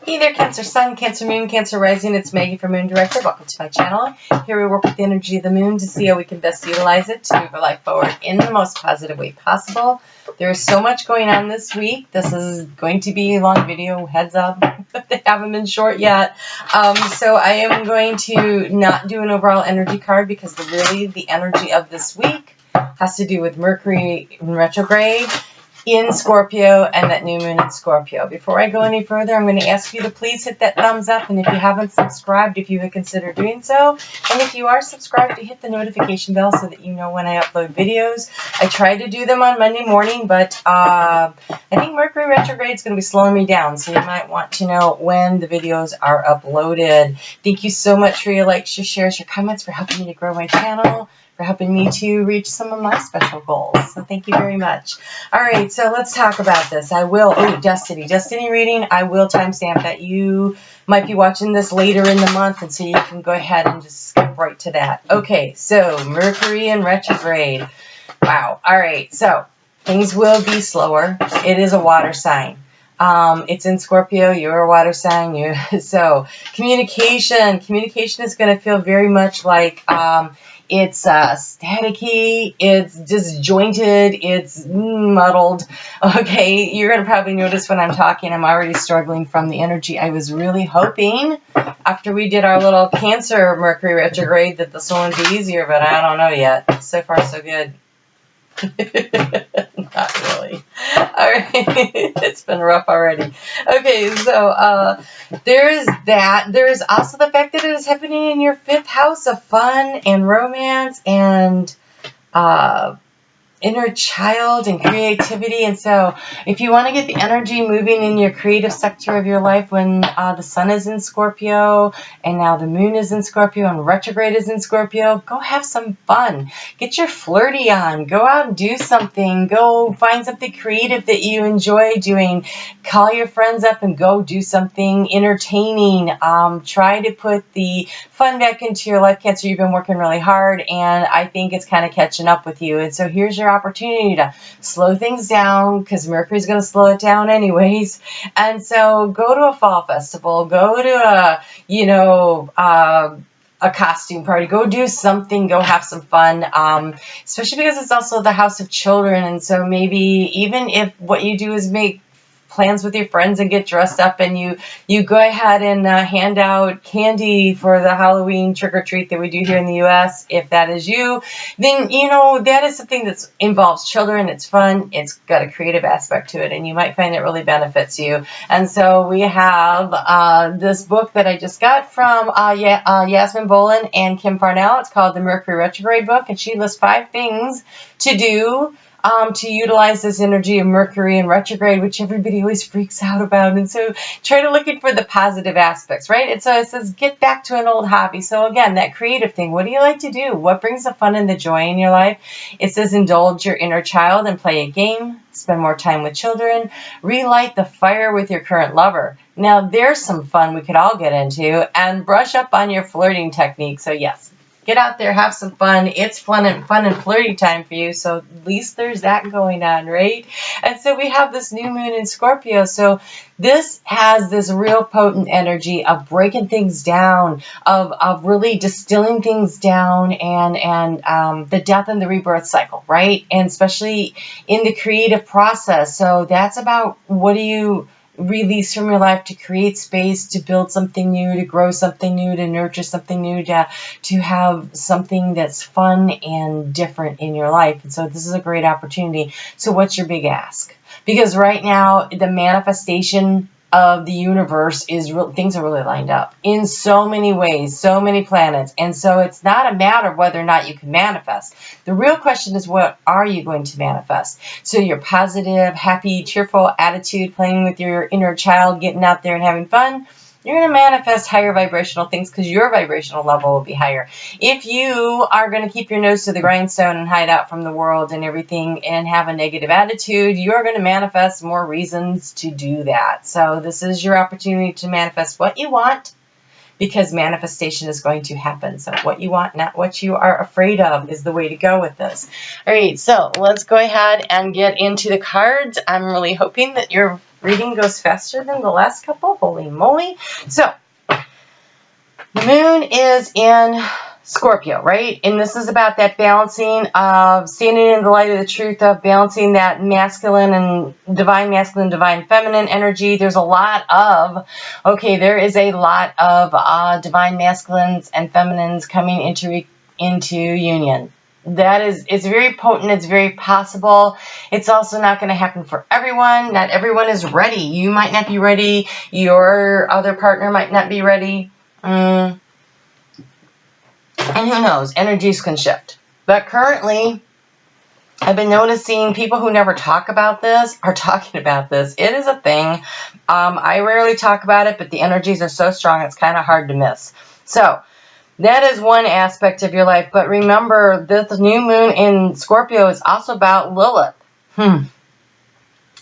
Hey there, Cancer Sun, Cancer Moon, Cancer Rising. It's Maggie from Moon Director. Welcome to my channel. Here we work with the energy of the moon to see how we can best utilize it to move our life forward in the most positive way possible. There is so much going on this week. This is going to be a long video, heads up. They haven't been short yet. So I am going to not do an overall energy card because really the energy of this week has to do with Mercury in retrograde in Scorpio and that new moon in Scorpio. Before I go any further, I'm going to ask you to please hit that thumbs up, and if you haven't subscribed, if you would consider doing so, and if you are subscribed, to hit the notification bell so that you know when I upload videos. I try to do them on Monday morning, but I think Mercury retrograde is going to be slowing me down, so you might want to know when the videos are uploaded. Thank you so much for your likes, your shares, your comments, for helping me to grow my channel, for helping me to reach some of my special goals. So thank you very much. All right, so let's talk about this. Destiny reading. I will timestamp that. You might be watching this later in the month, and so you can go ahead and just skip right to that. Okay, so Mercury in retrograde. Wow. All right, so things will be slower. It is a water sign. It's in Scorpio. You're a water sign. So communication is going to feel very much like it's staticky, it's disjointed, it's muddled. Okay, you're going to probably notice when I'm talking, I'm already struggling from the energy. I was really hoping after we did our little Cancer Mercury retrograde that this one would be easier, but I don't know yet. So far, so good. Not really. All right. It's been rough already. Okay, so there's that. There's also the fact that it is happening in your 5th house of fun and romance and inner child and creativity. And so if you want to get the energy moving in your creative sector of your life when the sun is in Scorpio and now the moon is in Scorpio and retrograde is in Scorpio, go have some fun. Get your flirty on. Go out and do something. Go find something creative that you enjoy doing. Call your friends up and go do something entertaining. Try to put the fun back into your life, Cancer. You've been working really hard, and I think it's kind of catching up with you. And so here's your opportunity to slow things down, because Mercury's going to slow it down anyways. And so go to a fall festival, go to a costume party, go do something, go have some fun, especially because it's also the house of children. And so maybe even if what you do is make plans with your friends and get dressed up, and you go ahead and hand out candy for the Halloween trick-or-treat that we do here in the U.S. If that is you, then that is something that involves children. It's fun. It's got a creative aspect to it, and you might find it really benefits you. And so we have this book that I just got from Yasmin Bolin and Kim Farnell. It's called the Mercury Retrograde book, and she lists 5 things to do to utilize this energy of Mercury in retrograde, which everybody always freaks out about. And so try to look for the positive aspects, right? And so it says, get back to an old hobby. So again, that creative thing, what do you like to do? What brings the fun and the joy in your life? It says, indulge your inner child and play a game, spend more time with children, relight the fire with your current lover. Now there's some fun we could all get into, and brush up on your flirting technique. So yes, get out there, have some fun. It's fun and flirty time for you, so at least there's that going on, right? And so we have this new moon in Scorpio, so this has this real potent energy of breaking things down, of really distilling things down, and the death and the rebirth cycle, right? And especially in the creative process. So that's about, what do you release from your life to create space, to build something new, to grow something new, to nurture something new, to have something that's fun and different in your life. And so this is a great opportunity. So what's your big ask? Because right now, the manifestation of the universe is things are really lined up in so many ways, so many planets. And so it's not a matter of whether or not you can manifest. The real question is, what are you going to manifest? So your positive, happy, cheerful attitude, playing with your inner child, getting out there and having fun, you're going to manifest higher vibrational things, because your vibrational level will be higher. If you are going to keep your nose to the grindstone and hide out from the world and everything and have a negative attitude, you're going to manifest more reasons to do that. So this is your opportunity to manifest what you want, because manifestation is going to happen. So what you want, not what you are afraid of, is the way to go with this. All right, so let's go ahead and get into the cards. I'm really hoping that your reading goes faster than the last couple. Holy moly. So the moon is in Scorpio, right? And this is about that balancing of standing in the light of the truth, of balancing that masculine, divine feminine energy. There's a lot of, there is a lot of divine masculines and feminines coming into union. It's very potent. It's very possible. It's also not going to happen for everyone. Not everyone is ready. You might not be ready. Your other partner might not be ready. And who knows, energies can shift. But currently, I've been noticing people who never talk about this are talking about this. It is a thing. I rarely talk about it, but the energies are so strong, it's kind of hard to miss. So that is one aspect of your life. But remember, this new moon in Scorpio is also about Lilith.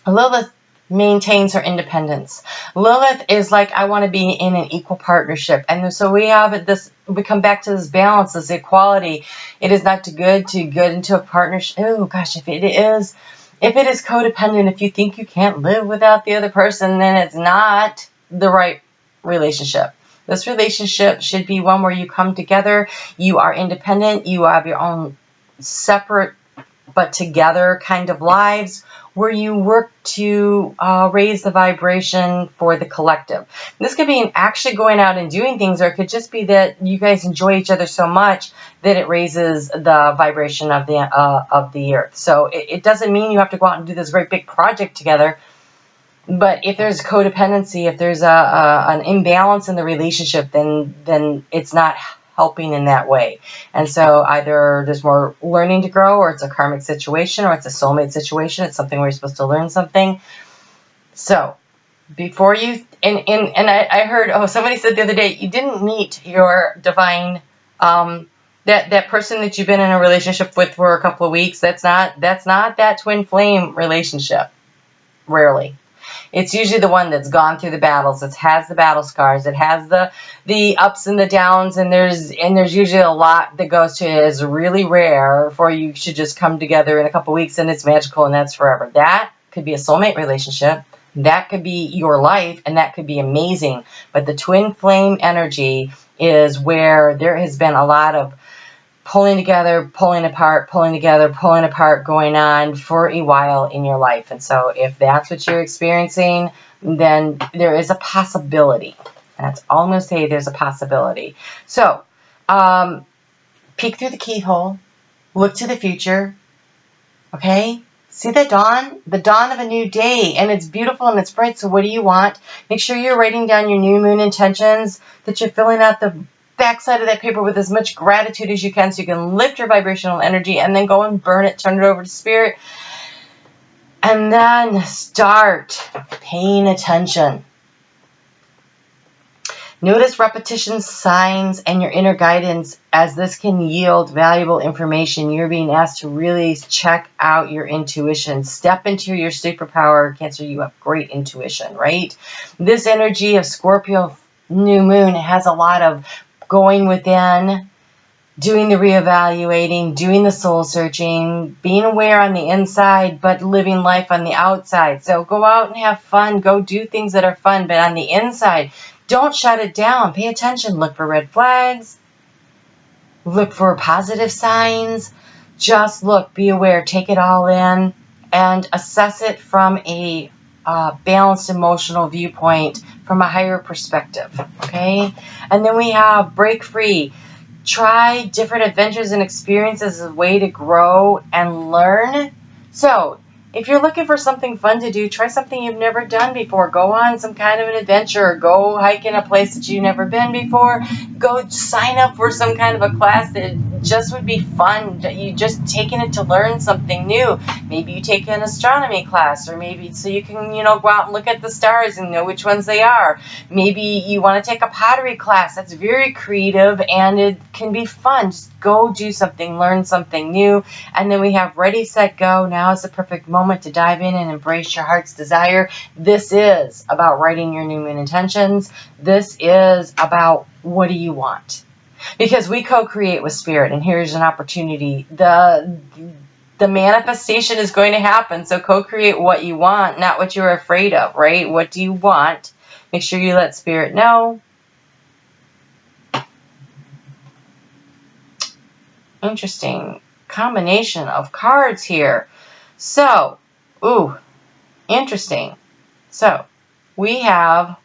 Lilith maintains her independence. Lilith is like, I want to be in an equal partnership. And so we have this, we come back to this balance, this equality. It is not to get into a partnership. Oh gosh, if it is codependent, if you think you can't live without the other person, then it's not the right relationship. This relationship should be one where you come together, you are independent, you have your own separate but together kind of lives, where you work to raise the vibration for the collective. This could be actually going out and doing things, or it could just be that you guys enjoy each other so much that it raises the vibration of the earth. So it doesn't mean you have to go out and do this great big project together. But if there's codependency, if there's an imbalance in the relationship, then it's not helping in that way. And so either there's more learning to grow, or it's a karmic situation, or it's a soulmate situation. It's something where you're supposed to learn something. So before you, and I heard, somebody said the other day, you didn't meet your divine, that person that you've been in a relationship with for a couple of weeks. That's not that twin flame relationship. Rarely. It's usually the one that's gone through the battles. It has the battle scars. It has the ups and the downs, and there's usually a lot that goes to it. It's really rare for you to just come together in a couple weeks and it's magical and that's forever. That could be a soulmate relationship. That could be your life, and that could be amazing. But the twin flame energy is where there has been a lot of pulling together, pulling apart, pulling together, pulling apart going on for a while in your life. And so if that's what you're experiencing, then there is a possibility. That's all I'm going to say. There's a possibility. So peek through the keyhole, look to the future, okay? See the dawn of a new day, and it's beautiful and it's bright. So what do you want? Make sure you're writing down your new moon intentions, that you're filling out the backside of that paper with as much gratitude as you can, so you can lift your vibrational energy, and then go and burn it, turn it over to spirit, and then start paying attention. Notice repetition, signs, and your inner guidance, as this can yield valuable information. You're being asked to really check out your intuition. Step into your superpower. Cancer, you have great intuition, right? This energy of Scorpio new moon has a lot of going within, doing the reevaluating, doing the soul searching, being aware on the inside, but living life on the outside. So go out and have fun. Go do things that are fun, but on the inside, don't shut it down. Pay attention. Look for red flags. Look for positive signs. Just look, be aware, take it all in, and assess it from a balanced emotional viewpoint, from a higher perspective, okay? And then we have break free. Try different adventures and experiences as a way to grow and learn. So if you're looking for something fun to do, try something you've never done before. Go on some kind of an adventure. Go hike in a place that you've never been before. Go sign up for some kind of a class that just would be fun. You just taking it to learn something new. Maybe you take an astronomy class, or maybe so you can, go out and look at the stars and know which ones they are. Maybe you want to take a pottery class. That's very creative and it can be fun. Just go do something, learn something new. And then we have ready, set, go. Now is the perfect moment to dive in and embrace your heart's desire. This is about writing your new moon intentions. This is about what do you want? Because we co-create with spirit, and here's an opportunity. The manifestation is going to happen, so co-create what you want, not what you're afraid of, right? What do you want? Make sure you let spirit know. Interesting combination of cards here. So, interesting. So, we have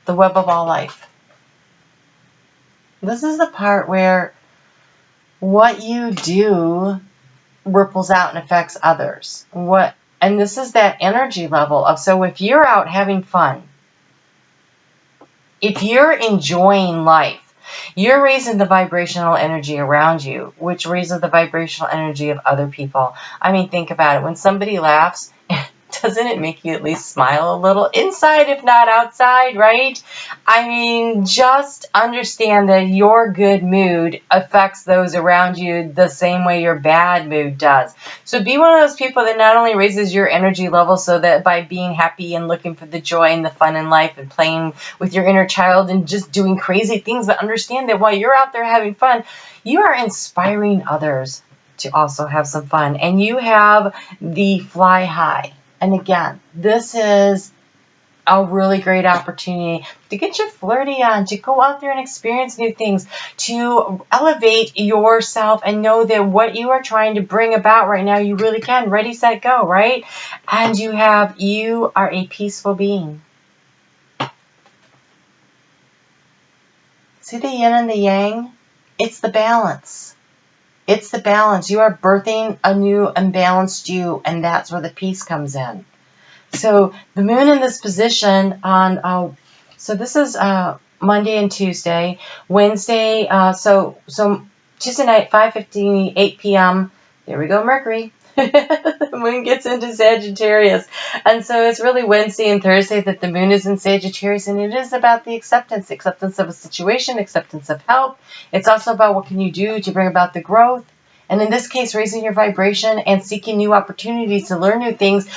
the web of all life. This is the part where what you do ripples out and affects others. And this is that energy level of, so if you're out having fun, if you're enjoying life, you're raising the vibrational energy around you, which raises the vibrational energy of other people. I mean, think about it. When somebody laughs, doesn't it make you at least smile a little? Inside, if not outside, right? I mean, just understand that your good mood affects those around you the same way your bad mood does. So be one of those people that not only raises your energy level so that by being happy and looking for the joy and the fun in life and playing with your inner child and just doing crazy things, but understand that while you're out there having fun, you are inspiring others to also have some fun. And you have the fly high. And again, this is a really great opportunity to get your flirty on, to go out there and experience new things, to elevate yourself and know that what you are trying to bring about right now, you really can. Ready, set, go, right? And you are a peaceful being. See the yin and the yang? It's the balance. It's the balance. You are birthing a new unbalanced you, and that's where the peace comes in. So the moon in this position on, so this is Monday and Tuesday. Wednesday, so Tuesday night, 5:15, 8 p.m. There we go, Mercury. The moon gets into Sagittarius. And so it's really Wednesday and Thursday that the moon is in Sagittarius, and it is about the acceptance of a situation, acceptance of help. It's also about what can you do to bring about the growth. And in this case, raising your vibration and seeking new opportunities to learn new things.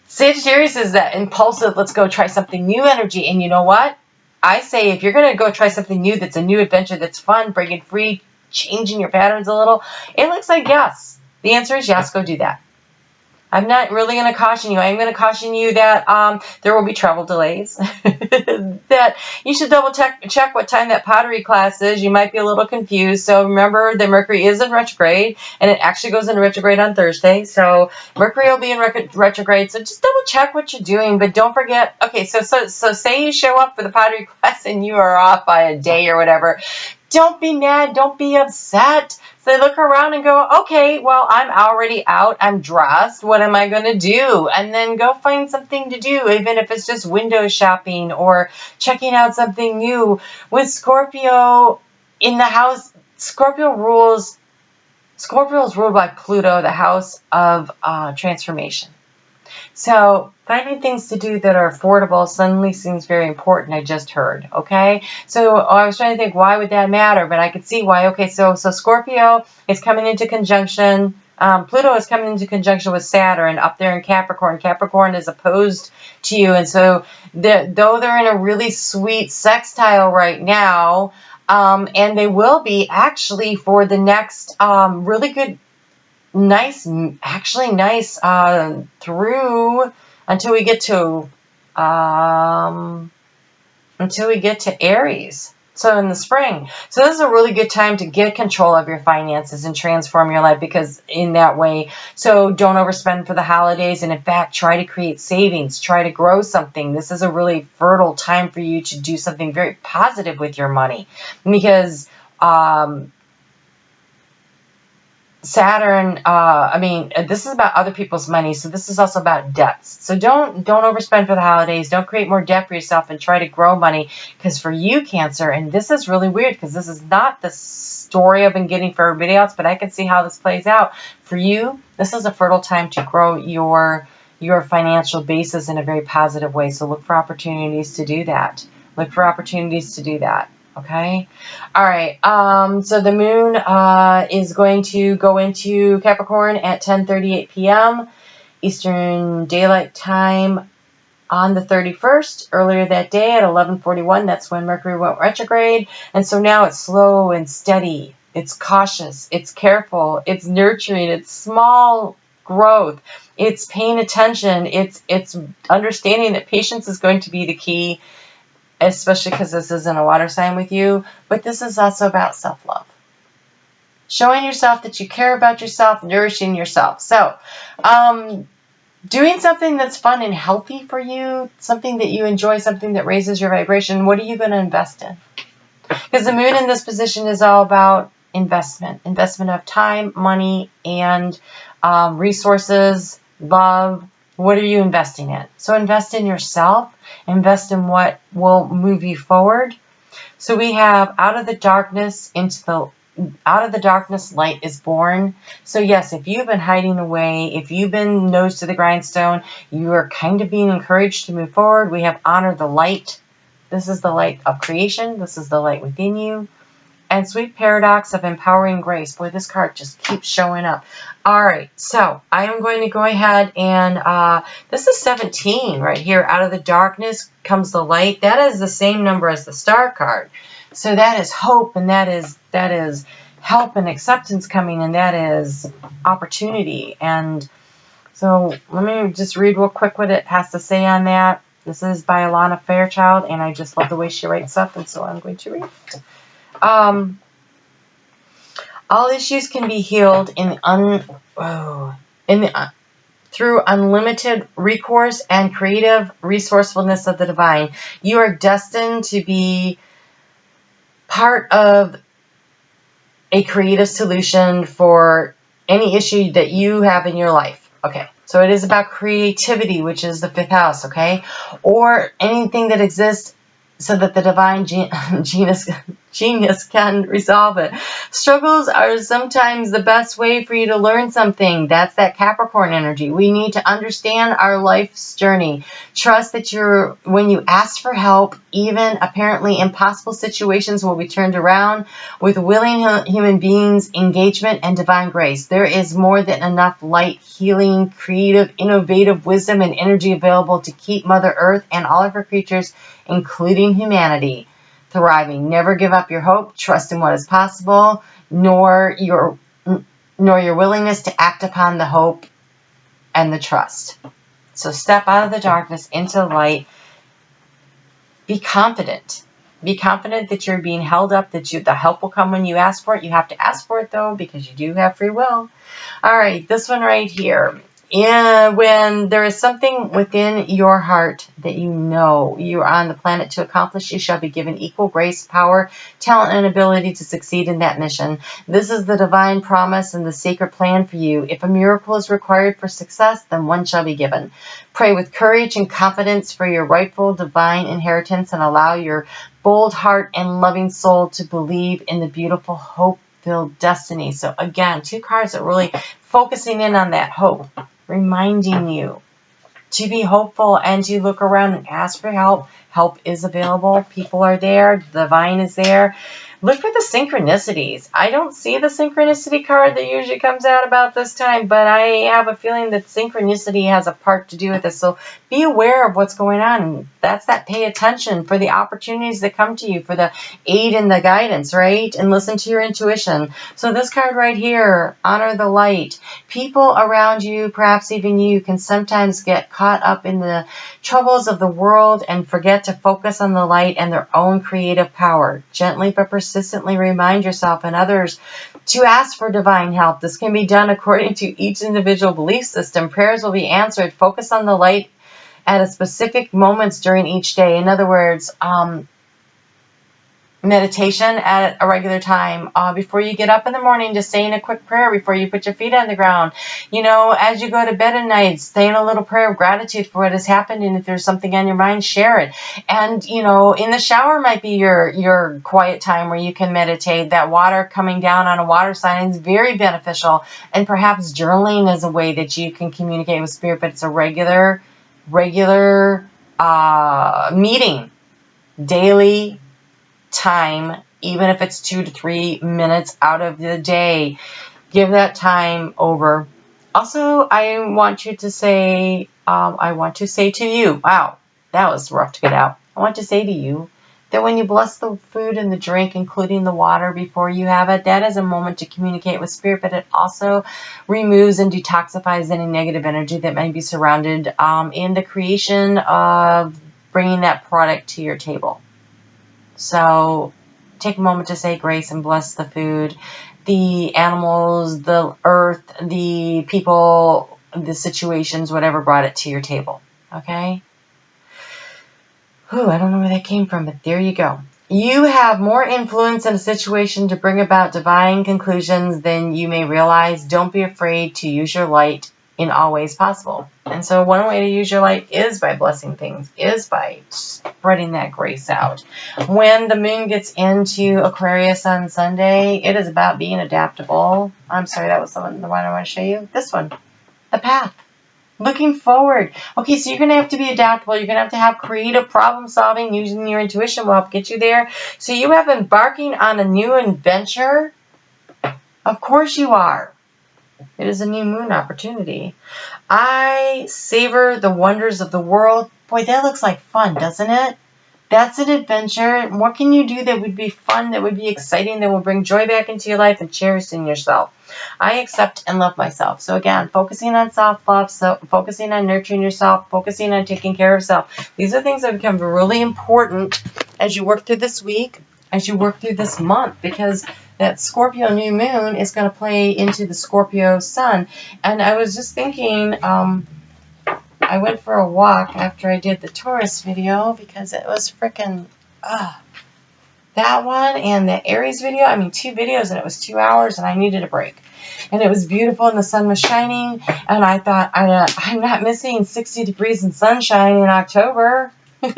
Sagittarius is that impulsive, let's go try something new energy. And you know what? I say if you're going to go try something new that's a new adventure that's fun, breaking free, changing your patterns a little, it looks like yes. The answer is yes, go do that. I'm not really going to caution you. I'm going to caution you that there will be travel delays, that you should double check what time that pottery class is. You might be a little confused. So remember that Mercury is in retrograde, and it actually goes into retrograde on Thursday. So Mercury will be in retrograde. So just double check what you're doing, but don't forget. Okay, so say you show up for the pottery class and you are off by a day or whatever. Don't be mad. Don't be upset. So look around and go, okay, well, I'm already out. I'm dressed. What am I going to do? And then go find something to do, even if it's just window shopping or checking out something new. With Scorpio in the house, Scorpio is ruled by Pluto, the house of transformation. So finding things to do that are affordable suddenly seems very important, I just heard, okay? So I was trying to think, why would that matter? But I could see why. Okay, so Scorpio is coming into conjunction, Pluto is coming into conjunction with Saturn up there in Capricorn. Capricorn is opposed to you, and so though they're in a really sweet sextile right now, and they will be actually for the next really good nice through until we get to Aries. So in the spring. So this is a really good time to get control of your finances and transform your life, because in that way, so don't overspend for the holidays, and in fact, try to create savings, try to grow something. This is a really fertile time for you to do something very positive with your money, because Saturn, this is about other people's money, so this is also about debts. So don't overspend for the holidays. Don't create more debt for yourself and try to grow money, because for you, Cancer, and this is really weird because this is not the story I've been getting for everybody else, but I can see how this plays out. For you, this is a fertile time to grow your financial basis in a very positive way. So look for opportunities to do that. Look for opportunities to do that. Okay. All right. So the moon is going to go into Capricorn at 10:38 p.m. Eastern Daylight Time on the 31st. Earlier that day at 11:41, that's when Mercury went retrograde. And so now it's slow and steady. It's cautious. It's careful. It's nurturing. It's small growth. It's paying attention. It's understanding that patience is going to be the key, especially because this isn't a water sign with you, but this is also about self-love. Showing yourself that you care about yourself, nourishing yourself. So, doing something that's fun and healthy for you, something that you enjoy, something that raises your vibration, what are you going to invest in? Because the moon in this position is all about investment of time, money, and resources, love. What are you investing in? So invest in yourself. Invest in what will move you forward. So we have out of the darkness, light is born. So yes, if you've been hiding away, if you've been nose to the grindstone, you are kind of being encouraged to move forward. We have honor the light. This is the light of creation. This is the light within you. And sweet paradox of empowering grace. Boy, this card just keeps showing up. All right, so I am going to go ahead and this is 17 right here. Out of the darkness comes the light. That is the same number as the star card. So that is hope, and that is help and acceptance coming, and that is opportunity. And so let me just read real quick what it has to say on that. This is by Alana Fairchild, and I just love the way she writes up, and so I'm going to read it. All issues can be healed through unlimited recourse and creative resourcefulness of the divine. You are destined to be part of a creative solution for any issue that you have in your life. Okay, so it is about creativity, which is the 5th house, okay? Or anything that exists so that the divine genius can resolve it. Struggles are sometimes the best way for you to learn something. That's that Capricorn energy. We need to understand our life's journey. Trust that when you ask for help, even apparently impossible situations will be turned around with willing human beings, engagement, and divine grace. There is more than enough light, healing, creative, innovative wisdom and energy available to keep Mother Earth and all of her creatures, including humanity, thriving. Never give up your hope. Trust in what is possible, nor your willingness to act upon the hope and the trust. So step out of the darkness into the light. Be confident. Be confident that you're being held up, that the help will come when you ask for it. You have to ask for it, though, because you do have free will. All right, this one right here. When there is something within your heart that you know you are on the planet to accomplish, you shall be given equal grace, power, talent, and ability to succeed in that mission. This is the divine promise and the sacred plan for you. If a miracle is required for success, then one shall be given. Pray with courage and confidence for your rightful divine inheritance, and allow your bold heart and loving soul to believe in the beautiful hope-filled destiny. So again, 2 cards that really focusing in on that hope, reminding you to be hopeful and to look around and ask for help. Help is available. People are there. The divine is there. Look for the synchronicities. I don't see the synchronicity card that usually comes out about this time, but I have a feeling that synchronicity has a part to do with this. So be aware of what's going on. That's that pay attention for the opportunities that come to you, for the aid and the guidance, right? And listen to your intuition. So this card right here, honor the light. People around you, perhaps even you, can sometimes get caught up in the troubles of the world and forget to focus on the light and their own creative power. Gently but persistently remind yourself and others to ask for divine help. This can be done according to each individual belief system. Prayers will be answered. Focus on the light at a specific moments during each day. In other words, meditation at a regular time. Before you get up in the morning, just saying a quick prayer before you put your feet on the ground. You know, as you go to bed at night, saying a little prayer of gratitude for what has happened, and if there's something on your mind, share it. And, you know, in the shower might be your quiet time where you can meditate. That water coming down on a water sign is very beneficial. And perhaps journaling is a way that you can communicate with spirit, but it's a regular meeting, daily time, even if it's 2 to 3 minutes out of the day. Give that time over. Also, I want to say to you, wow, that was rough to get out. I want to say to you that when you bless the food and the drink, including the water before you have it, that is a moment to communicate with spirit, but it also removes and detoxifies any negative energy that may be surrounded in the creation of bringing that product to your table. So take a moment to say grace and bless the food, the animals, the earth, the people, the situations, whatever brought it to your table. Okay? I don't know where that came from, but there you go. You have more influence in a situation to bring about divine conclusions than you may realize. Don't be afraid to use your light in all ways possible. And so one way to use your light is by blessing things, is by spreading that grace out. When the moon gets into Aquarius on Sunday, it is about being adaptable. I'm sorry, that was the one I want to show you. This one, the path. Looking forward. Okay, so you're going to have to be adaptable. You're going to have creative problem solving. Using your intuition will help get you there. So you have embarking on a new adventure. Of course you are. It is a new moon opportunity. I savor the wonders of the world. Boy, that looks like fun, doesn't it? That's an adventure. What can you do that would be fun, that would be exciting, that will bring joy back into your life and cherishing yourself? I accept and love myself. So again, focusing on self-love, focusing on nurturing yourself, focusing on taking care of self. These are things that become really important as you work through this week, as you work through this month, because that Scorpio new moon is going to play into the Scorpio sun. And I was just thinking, I went for a walk after I did the Taurus video because it was freaking, that one and the Aries video. I mean, 2 videos and it was 2 hours and I needed a break. And it was beautiful and the sun was shining. And I thought, I'm not missing 60 degrees and sunshine in October.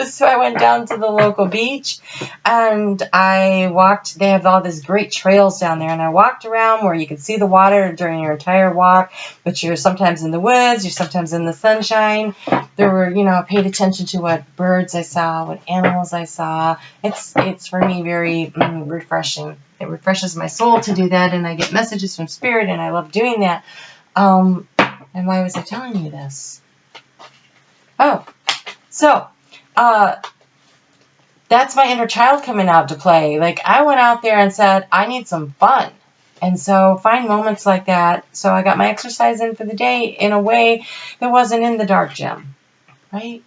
So I went down to the local beach and I walked. They have all these great trails down there. And I walked around where you could see the water during your entire walk. But you're sometimes in the woods. You're sometimes in the sunshine. There were, I paid attention to what birds I saw, what animals I saw. It's for me very refreshing. It refreshes my soul to do that. And I get messages from spirit and I love doing that. And why was I telling you this? That's my inner child coming out to play. Like, I went out there and said, I need some fun. And so find moments like that. So I got my exercise in for the day in a way that wasn't in the dark gym, right?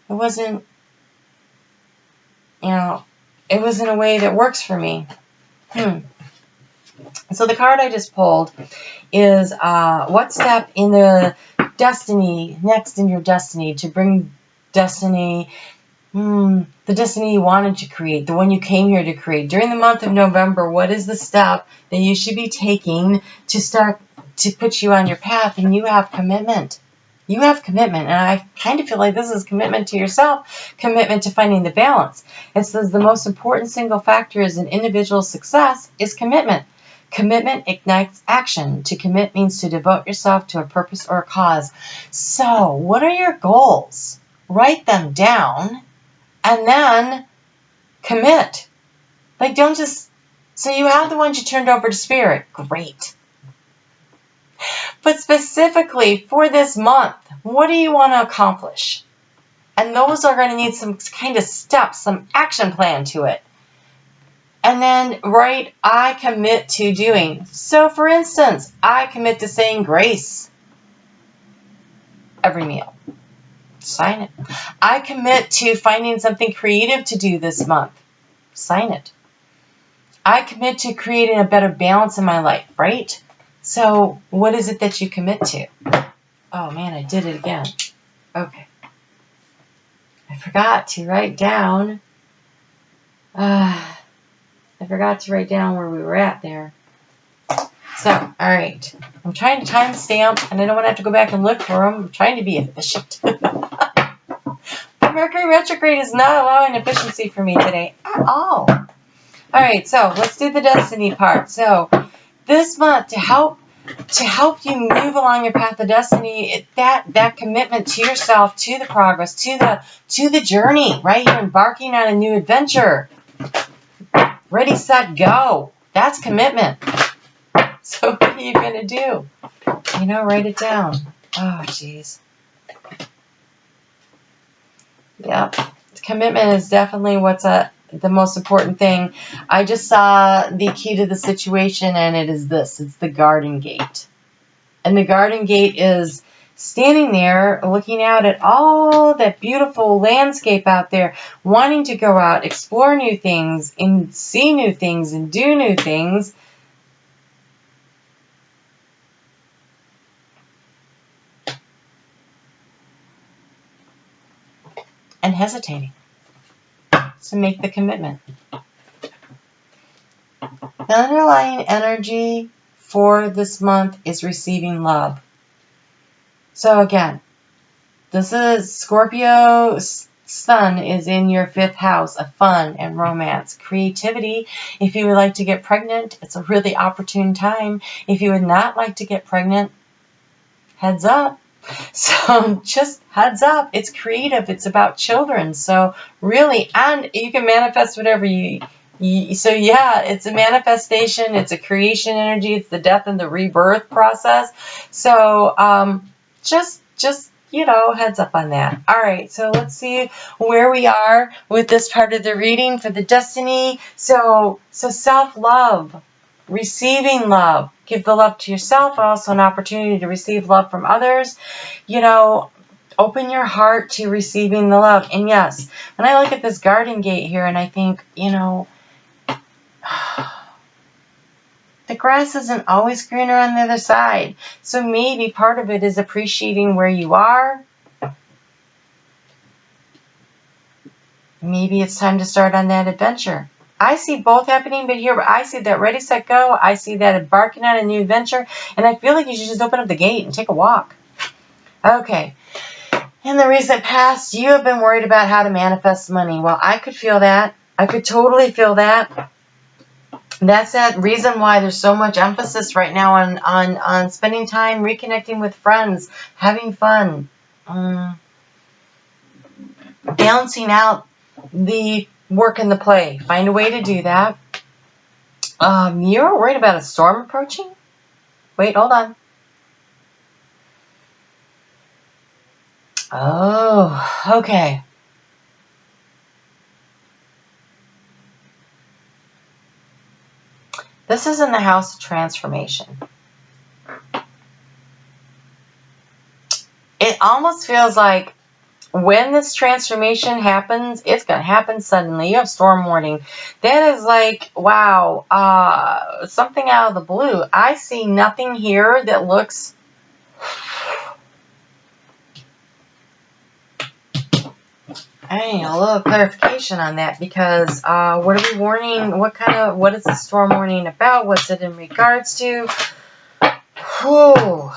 It wasn't, it was in a way that works for me. So the card I just pulled is what step in the destiny, next in your destiny to bring destiny, the destiny you wanted to create, the one you came here to create. During the month of November, what is the step that you should be taking to start to put you on your path? And you have commitment. You have commitment. And I kind of feel like this is commitment to yourself, commitment to finding the balance. It says the most important single factor is an individual's success is commitment. Commitment ignites action. To commit means to devote yourself to a purpose or a cause. So, what are your goals? Write them down and then commit. Like, don't just, so you have the ones you turned over to spirit. Great. But specifically for this month, what do you want to accomplish? And those are going to need some kind of steps, some action plan to it. And then write, I commit to doing. So for instance, I commit to saying grace every meal. Sign it. I commit to finding something creative to do this month. Sign it. I commit to creating a better balance in my life, right? So what is it that you commit to? Oh man, I did it again. Okay. I forgot to write down. I forgot to write down where we were at there. So, all right. I'm trying to timestamp, and I don't want to have to go back and look for them. I'm trying to be efficient. But Mercury retrograde is not allowing efficiency for me today at all. All right, so let's do the destiny part. So this month, to help you move along your path of destiny, that commitment to yourself, to the progress, to the journey, right? You're embarking on a new adventure. Ready, set, go. That's commitment. So what are you going to do? You know, write it down. Oh, jeez. Yep. Commitment is definitely what's the most important thing. I just saw the key to the situation, and it is this. It's the garden gate. And the garden gate is standing there looking out at all that beautiful landscape out there, wanting to go out, explore new things, and see new things, and do new things. And hesitating to make the commitment. The underlying energy for this month is receiving love. So again, this is Scorpio Sun is in your 5th house of fun and romance, creativity. If you would like to get pregnant, it's a really opportune time. If you would not like to get pregnant, heads up. So just heads up, it's creative, it's about children. So really, and you can manifest whatever so yeah, it's a manifestation, it's a creation energy, it's the death and the rebirth process. So just you know, heads up on that. All right, so let's see where we are with this part of the reading for the destiny. So self-love. Receiving love. Give the love to yourself, also an opportunity to receive love from others. You know, open your heart to receiving the love. And yes, when I look at this garden gate here and I think, you know, the grass isn't always greener on the other side. So maybe part of it is appreciating where you are. Maybe it's time to start on that adventure. I see both happening, but here I see that ready, set, go. I see that embarking on a new adventure, and I feel like you should just open up the gate and take a walk. Okay. In the recent past, you have been worried about how to manifest money. Well, I could feel that. I could totally feel that. That's that reason why there's so much emphasis right now on spending time, reconnecting with friends, having fun, balancing out the work and the play. Find a way to do that. You're worried about a storm approaching? Wait, hold on. Oh, okay. This is in the house of transformation. It almost feels like when this transformation happens, it's going to happen suddenly. You have storm warning. That is like, wow, something out of the blue. I see nothing here that looks... I need a little clarification on that because what are we warning? What is the storm warning about? What's it in regards to? Whew.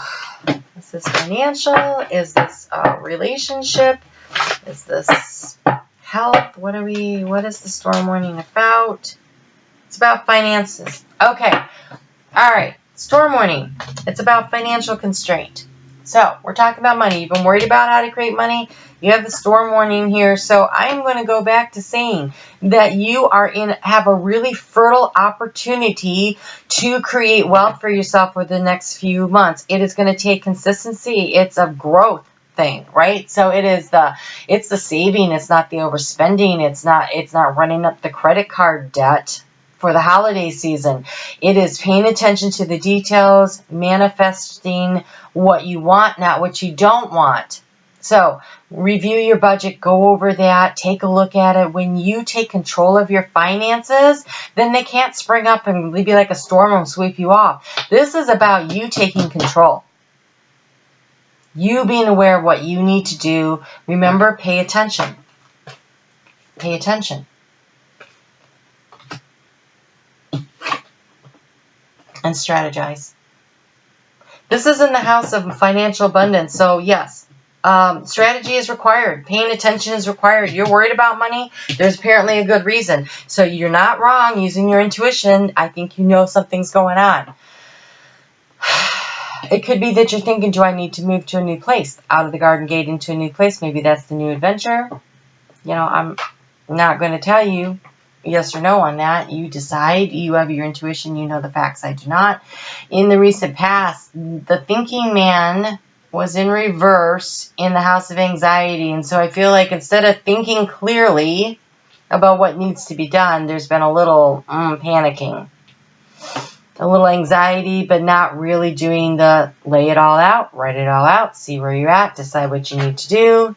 Is this financial? Is this relationship? Is this health? What is the storm warning about? It's about finances. Okay. All right. Storm warning. It's about financial constraint. So we're talking about money. You've been worried about how to create money. You have the storm warning here. So I'm going to go back to saying that you have a really fertile opportunity to create wealth for yourself for the next few months. It is going to take consistency. It's a growth thing, right? So it's the saving. It's not the overspending. It's not running up the credit card debt for the holiday season. It is paying attention to the details, manifesting what you want, not what you don't want. So review your budget, go over that, take a look at it. When you take control of your finances, then they can't spring up and be like a storm and sweep you off. This is about you taking control. You being aware of what you need to do. Remember, pay attention. Pay attention. and strategize. This is in the house of financial abundance. So yes, strategy is required. Paying attention is required. You're worried about money. There's apparently a good reason. So you're not wrong using your intuition. I think you know something's going on. It could be that you're thinking, do I need to move to a new place? Out of the garden gate into a new place. Maybe that's the new adventure. You know, I'm not going to tell you yes or no on that. You decide. You have your intuition. You know the facts. I do not. In the recent past, the thinking man was in reverse in the house of anxiety. And so I feel like instead of thinking clearly about what needs to be done, there's been a little panicking. A little anxiety, but not really doing the lay it all out, write it all out, see where you're at, decide what you need to do.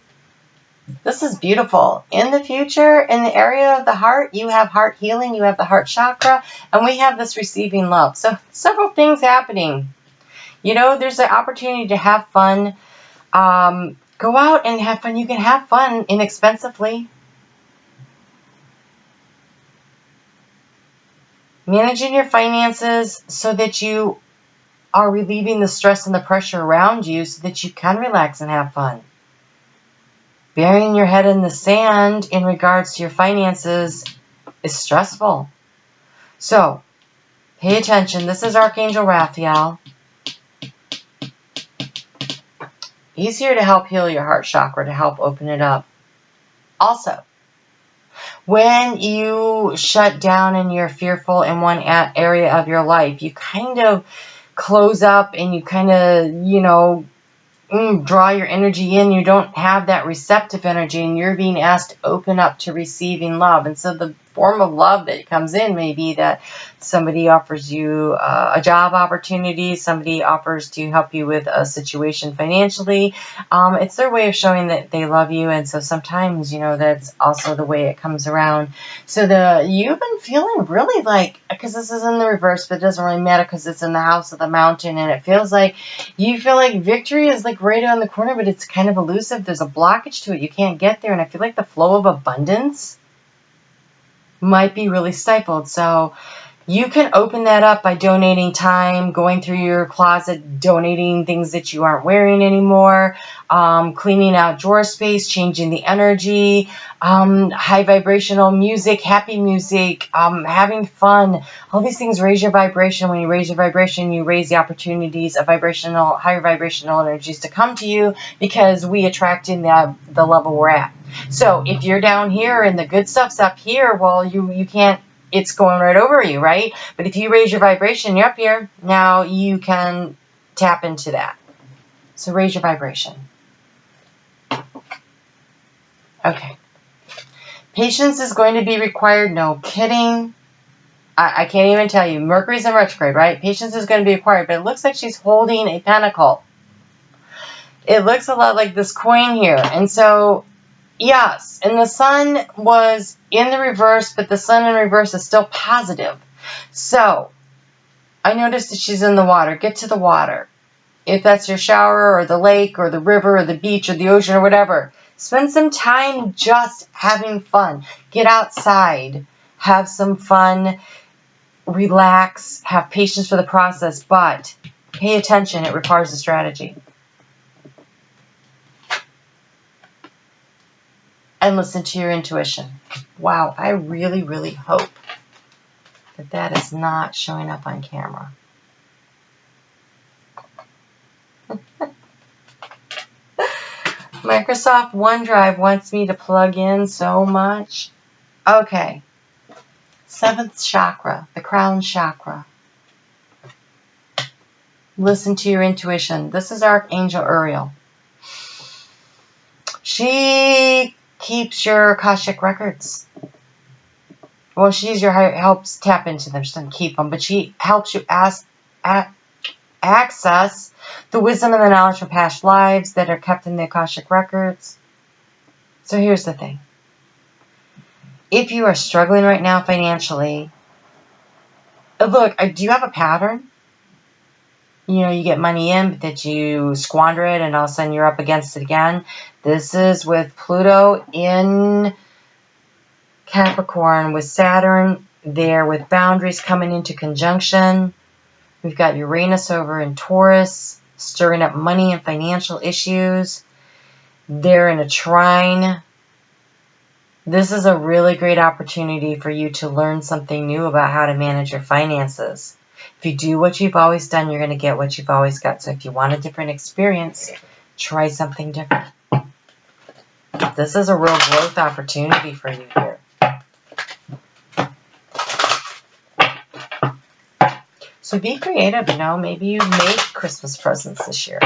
This is beautiful. In the future, in the area of the heart, you have heart healing, you have the heart chakra, and we have this receiving love. So several things happening. You know, there's an opportunity to have fun. Go out and have fun. You can have fun inexpensively. Managing your finances so that you are relieving the stress and the pressure around you so that you can relax and have fun. Burying your head in the sand in regards to your finances is stressful. So, pay attention. This is Archangel Raphael. He's here to help heal your heart chakra, to help open it up. Also, when you shut down and you're fearful in one area of your life, you kind of close up and you kind of, you know, draw your energy in. You don't have that receptive energy, and you're being asked to open up to receiving love. And so the form of love that comes in may be that somebody offers you a job opportunity, somebody offers to help you with a situation financially. It's their way of showing that they love you, and so sometimes, you know, that's also the way it comes around. So you've been feeling really like, because this is in the reverse, but it doesn't really matter because it's in the house of the mountain, and it feels like you feel like victory is like right on the corner, but it's kind of elusive. There's a blockage to it. You can't get there, and I feel like the flow of abundance might be really stifled. So you can open that up by donating time, going through your closet, donating things that you aren't wearing anymore, cleaning out drawer space, changing the energy, high vibrational music, happy music, having fun. All these things raise your vibration. When you raise your vibration, you raise the opportunities of higher vibrational energies to come to you, because we attract in the level we're at. So if you're down here and the good stuff's up here, well, you can't, it's going right over you, right? But if you raise your vibration, you're up here, now you can tap into that. So raise your vibration. Okay. Patience is going to be required. No kidding. I can't even tell you. Mercury's in retrograde, right? Patience is going to be required, but it looks like she's holding a pentacle. It looks a lot like this coin here. And so, yes, and the sun was in the reverse, but the sun in reverse is still positive. So, I noticed that she's in the water. Get to the water. If that's your shower or the lake or the river or the beach or the ocean or whatever, spend some time just having fun. Get outside. Have some fun. Relax. Have patience for the process, but pay attention. It requires a strategy. And listen to your intuition. Wow, I really, really hope that that is not showing up on camera. Microsoft OneDrive wants me to plug in so much. Okay. 7th chakra, the crown chakra. Listen to your intuition. This is Archangel Uriel. She keeps your Akashic records. Well, helps tap into them. She doesn't keep them, but she helps you access the wisdom and the knowledge from past lives that are kept in the Akashic records. So here's the thing. If you are struggling right now financially, look, do you have a pattern? You know, you get money in, but that you squander it, and all of a sudden you're up against it again. This is with Pluto in Capricorn, with Saturn there, with boundaries coming into conjunction. We've got Uranus over in Taurus, stirring up money and financial issues. They're in a trine. This is a really great opportunity for you to learn something new about how to manage your finances. If you do what you've always done, you're going to get what you've always got. So if you want a different experience, try something different. This is a real growth opportunity for you here. So be creative, you know. Maybe you make Christmas presents this year.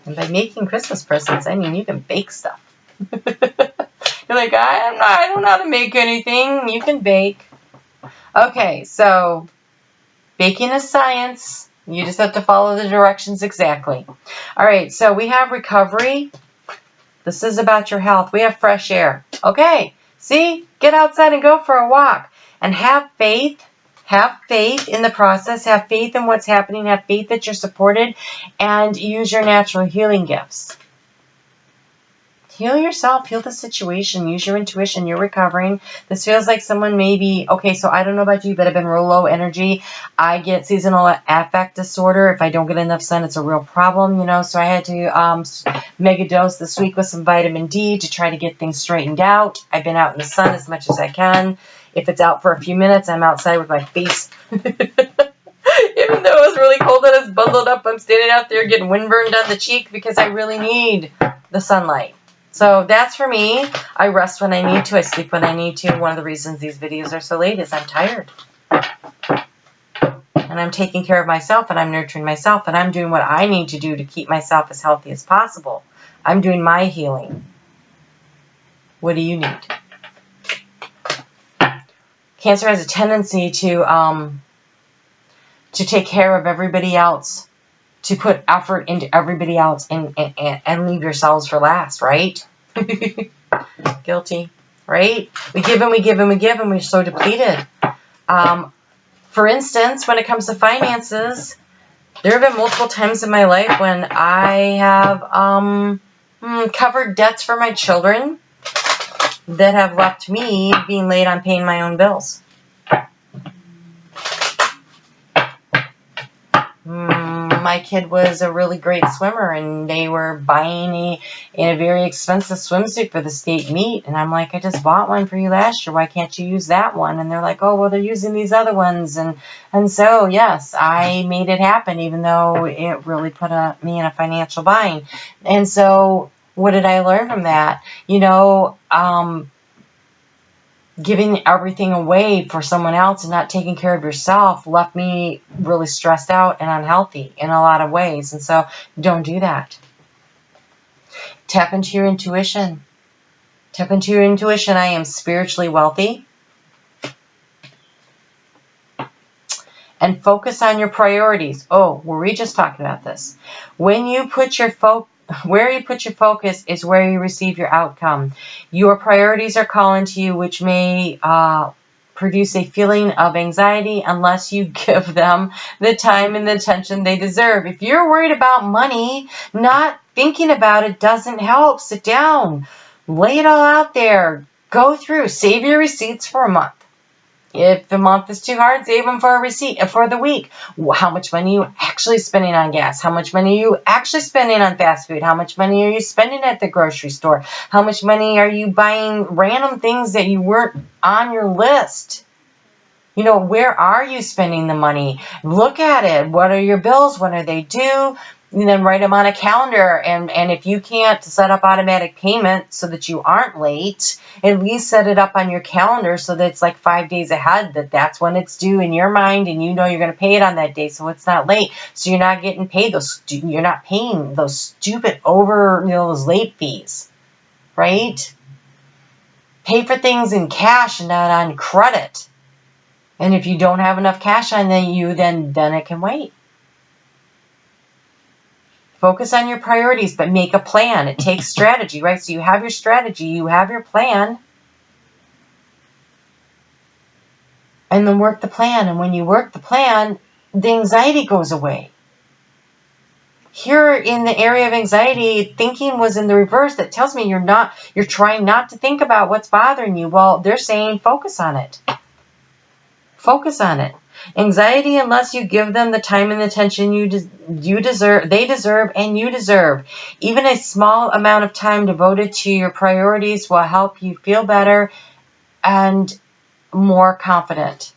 And by making Christmas presents, I mean you can bake stuff. You're like, I don't know how to make anything. You can bake. Okay, so baking is science. You just have to follow the directions exactly. All right, so we have recovery. This is about your health. We have fresh air. Okay, see? Get outside and go for a walk. And have faith. Have faith in the process. Have faith in what's happening. Have faith that you're supported. And use your natural healing gifts. Heal yourself. Heal the situation. Use your intuition. You're recovering. This feels like someone maybe... Okay, so I don't know about you, but I've been real low energy. I get seasonal affect disorder. If I don't get enough sun, it's a real problem, you know. So I had to mega dose this week with some vitamin D to try to get things straightened out. I've been out in the sun as much as I can. If it's out for a few minutes, I'm outside with my face. Even though it was really cold and it's bundled up, I'm standing out there getting windburned on the cheek because I really need the sunlight. So that's for me. I rest when I need to. I sleep when I need to. One of the reasons these videos are so late is I'm tired. And I'm taking care of myself and I'm nurturing myself and I'm doing what I need to do to keep myself as healthy as possible. I'm doing my healing. What do you need? Cancer has a tendency to take care of everybody else, to put effort into everybody else and leave yourselves for last, right? Guilty, right? We give and we give and we give and we're so depleted. For instance, when it comes to finances, there have been multiple times in my life when I have covered debts for my children that have left me being late on paying my own bills. My kid was a really great swimmer, and they were buying a very expensive swimsuit for the state meet. And I'm like, I just bought one for you last year. Why can't you use that one? And they're like, oh, well, they're using these other ones. And so, yes, I made it happen, even though it really put me in a financial bind. And so what did I learn from that? You know, giving everything away for someone else and not taking care of yourself left me really stressed out and unhealthy in a lot of ways. And so don't do that. Tap into your intuition. Tap into your intuition. I am spiritually wealthy. And focus on your priorities. Oh, were we just talking about this? When you put your where you put your focus is where you receive your outcome. Your priorities are calling to you, which may produce a feeling of anxiety unless you give them the time and the attention they deserve. If you're worried about money, not thinking about it doesn't help. Sit down. Lay it all out there. Go through. Save your receipts for a month. If the month is too hard, save them for a receipt for the week. How much money are you actually spending on gas? How much money are you actually spending on fast food? How much money are you spending at the grocery store? How much money are you buying random things that you weren't on your list? You know, where are you spending the money? Look at it. What are your bills? When are they due? And then write them on a calendar. And if you can't set up automatic payment so that you aren't late, at least set it up on your calendar so that it's like 5 days ahead, that's when it's due in your mind, and you know you're going to pay it on that day, so it's not late. So you're not getting paid you're not paying those stupid those late fees, right? Pay for things in cash and not on credit. And if you don't have enough cash on you, then it can wait. Focus on your priorities, but make a plan. It takes strategy, right? So you have your strategy, you have your plan, and then work the plan. And when you work the plan, the anxiety goes away. Here in the area of anxiety, thinking was in the reverse. That tells me you're trying not to think about what's bothering you. Well, they're saying focus on it. Focus on it. Anxiety, unless you give them the time and attention you deserve, they deserve, and you deserve. Even a small amount of time devoted to your priorities will help you feel better and more confident.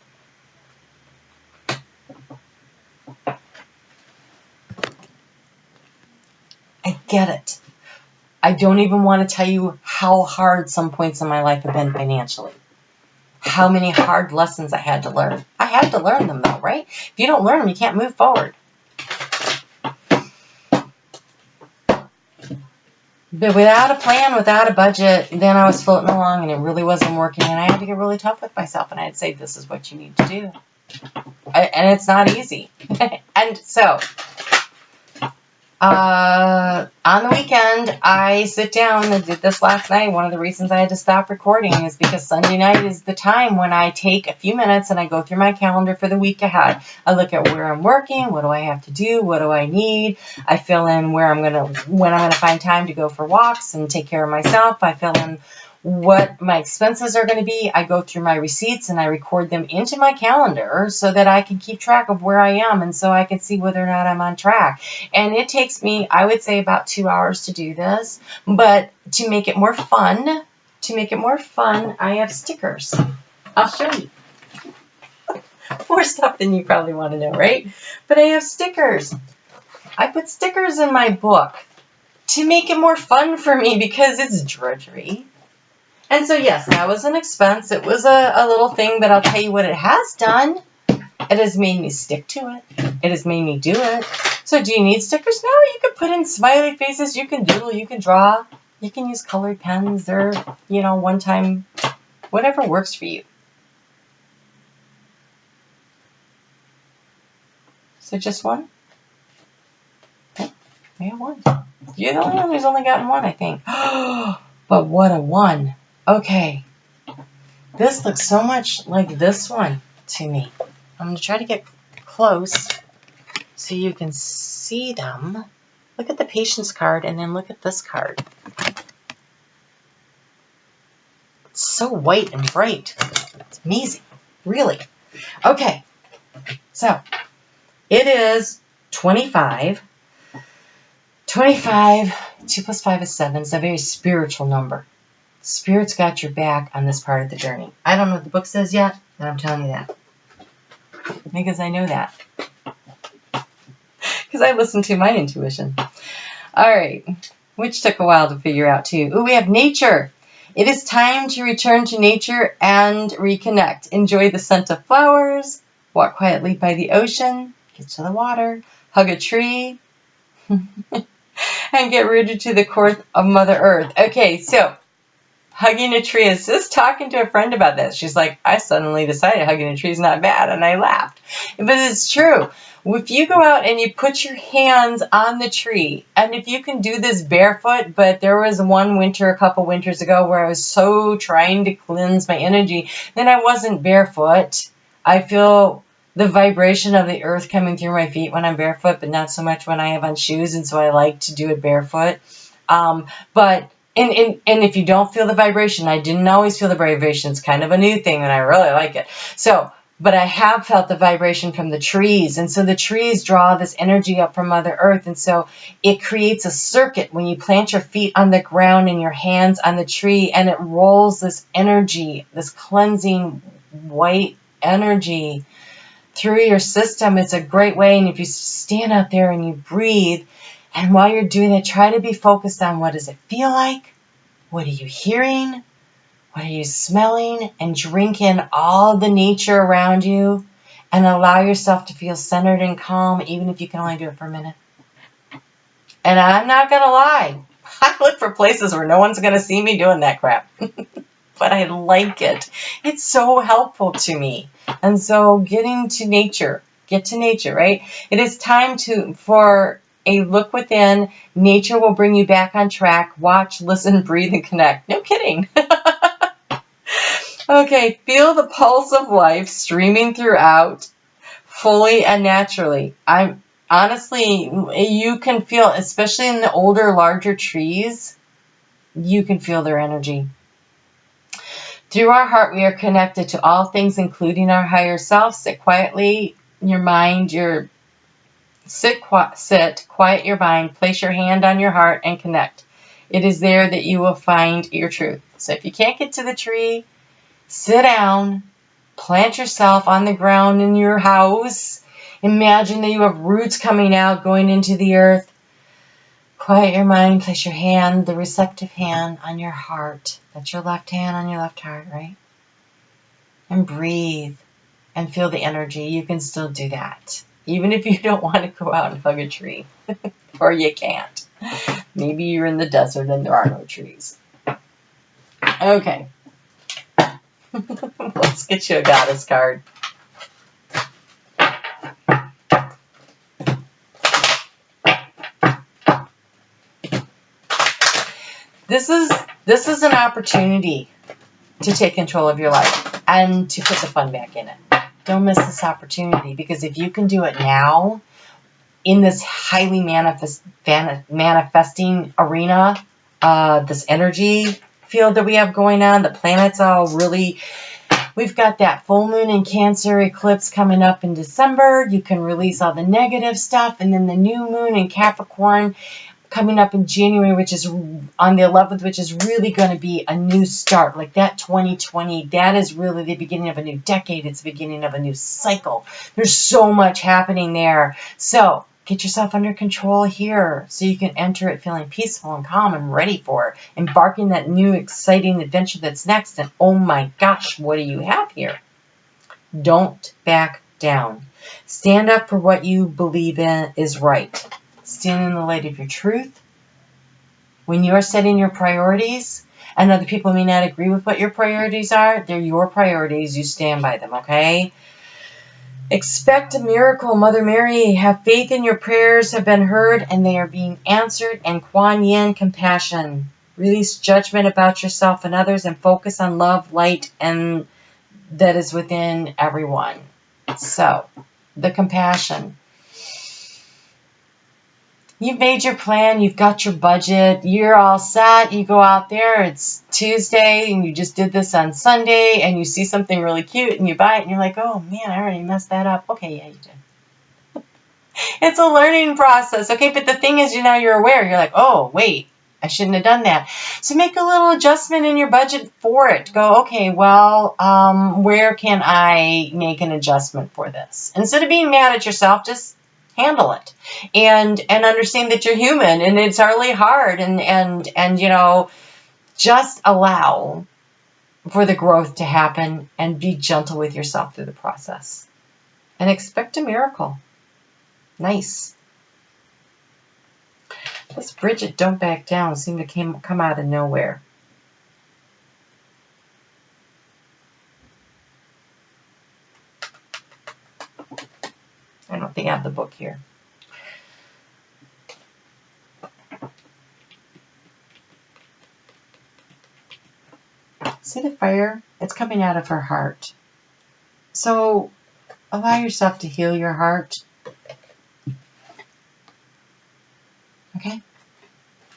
I get it. I don't even want to tell you how hard some points in my life have been financially. How many hard lessons I had to learn. I had to learn them though, right? If you don't learn them, you can't move forward. But without a plan, without a budget, then I was floating along and it really wasn't working. And I had to get really tough with myself. And I'd say, this is what you need to do. And it's not easy. And so, on the weekend, I sit down and did this last night. One of the reasons I had to stop recording is because Sunday night is the time when I take a few minutes and I go through my calendar for the week ahead. I look at where I'm working, what do I have to do, what do I need. I fill in when I'm gonna find time to go for walks and take care of myself. I fill in what my expenses are going to be. I go through my receipts and I record them into my calendar so that I can keep track of where I am and so I can see whether or not I'm on track. And it takes me, I would say, about 2 hours to do this. But to make it more fun, I have stickers. I'll show you. More stuff than you probably want to know, right? But I have stickers. I put stickers in my book to make it more fun for me because it's drudgery. And so, yes, that was an expense. It was a little thing, but I'll tell you what it has done. It has made me stick to it. It has made me do it. So do you need stickers? No, you can put in smiley faces. You can doodle. You can draw. You can use colored pens or, one time, whatever works for you. So just one? Okay, we have one. You're the only one who's only gotten one, I think. But what a one. Okay, this looks so much like this one to me. I'm going to try to get close so you can see them. Look at the patience card and then look at this card. It's so white and bright. It's amazing, really. Okay, so it is 25. 25, 2 plus 5 is 7. It's a very spiritual number. Spirit's got your back on this part of the journey. I don't know what the book says yet, but I'm telling you that. Because I know that. Because I listened to my intuition. All right. Which took a while to figure out, too. Ooh, we have nature. It is time to return to nature and reconnect. Enjoy the scent of flowers. Walk quietly by the ocean. Get to the water. Hug a tree. And get rooted to the core of Mother Earth. Okay, so hugging a tree. I was just talking to a friend about this. She's like, I suddenly decided hugging a tree is not bad. And I laughed. But it's true. If you go out and you put your hands on the tree, and if you can do this barefoot, but there was one winter, a couple winters ago, where I was so trying to cleanse my energy, then I wasn't barefoot. I feel the vibration of the earth coming through my feet when I'm barefoot, but not so much when I have on shoes, and so I like to do it barefoot. But if you don't feel the vibration, I didn't always feel the vibration. It's kind of a new thing, and I really like it. So, but I have felt the vibration from the trees, and so the trees draw this energy up from Mother Earth, and so it creates a circuit when you plant your feet on the ground and your hands on the tree, and it rolls this energy, this cleansing white energy through your system. It's a great way. And if you stand out there and you breathe, and while you're doing it, try to be focused on what does it feel like? What are you hearing? What are you smelling? And drink in all the nature around you and allow yourself to feel centered and calm, even if you can only do it for a minute. And I'm not going to lie. I look for places where no one's going to see me doing that crap. But I like it. It's so helpful to me. And so get to nature, right? It is time for a look within. Nature will bring you back on track. Watch, listen, breathe, and connect. No kidding. Okay, feel the pulse of life streaming throughout fully and naturally. Honestly, you can feel, especially in the older, larger trees, you can feel their energy. Through our heart, we are connected to all things, including our higher self. Sit quietly in your mind. Sit, quiet your mind. Place your hand on your heart and connect. It is there that you will find your truth. So if you can't get to the tree, sit down, plant yourself on the ground in your house. Imagine that you have roots coming out, going into the earth. Quiet your mind, place your hand, the receptive hand, on your heart. That's your left hand on your left heart, right? And breathe and feel the energy. You can still do that. Even if you don't want to go out and hug a tree. Or you can't. Maybe you're in the desert and there are no trees. Okay. Let's get you a goddess card. This is an opportunity to take control of your life and to put the fun back in it. Don't miss this opportunity, because if you can do it now in this highly manifesting arena, this energy field that we have going on, the planets all really, we've got that full moon in Cancer eclipse coming up in December. You can release all the negative stuff, and then the new moon in Capricorn coming up in January, which is on the 11th, which is really going to be a new start. Like that 2020, that is really the beginning of a new decade. It's the beginning of a new cycle. There's so much happening there. So get yourself under control here so you can enter it feeling peaceful and calm and ready for embarking that new exciting adventure that's next. And oh my gosh, what do you have here? Don't back down. Stand up for what you believe in is right. Stand in the light of your truth. When you are setting your priorities, and other people may not agree with what your priorities are, they're your priorities. You stand by them, okay? Expect a miracle, Mother Mary. Have faith in your prayers have been heard and they are being answered. And Kuan Yin, compassion. Release judgment about yourself and others and focus on love, light, and that is within everyone. So, the compassion. You've made your plan, you've got your budget, you're all set, you go out there, it's Tuesday, and you just did this on Sunday, and you see something really cute, and you buy it, and you're like, oh man, I already messed that up. Okay, yeah, you did. It's a learning process, okay, but the thing is, now you're aware, you're like, oh, wait, I shouldn't have done that. So make a little adjustment in your budget for it. Go, okay, well, where can I make an adjustment for this? Instead of being mad at yourself, just handle it and understand that you're human and it's really hard and you know, just allow for the growth to happen and be gentle with yourself through the process and expect a miracle. Nice. This Bridget, don't back down, seemed to come out of nowhere. I don't think I have the book here. See the fire? It's coming out of her heart. So allow yourself to heal your heart. Okay?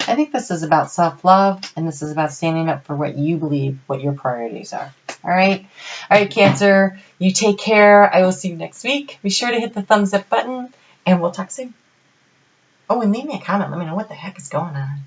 I think this is about self-love, and this is about standing up for what you believe, what your priorities are. All right? All right, Cancer, you take care. I will see you next week. Be sure to hit the thumbs up button, and we'll talk soon. Oh, and leave me a comment. Let me know what the heck is going on.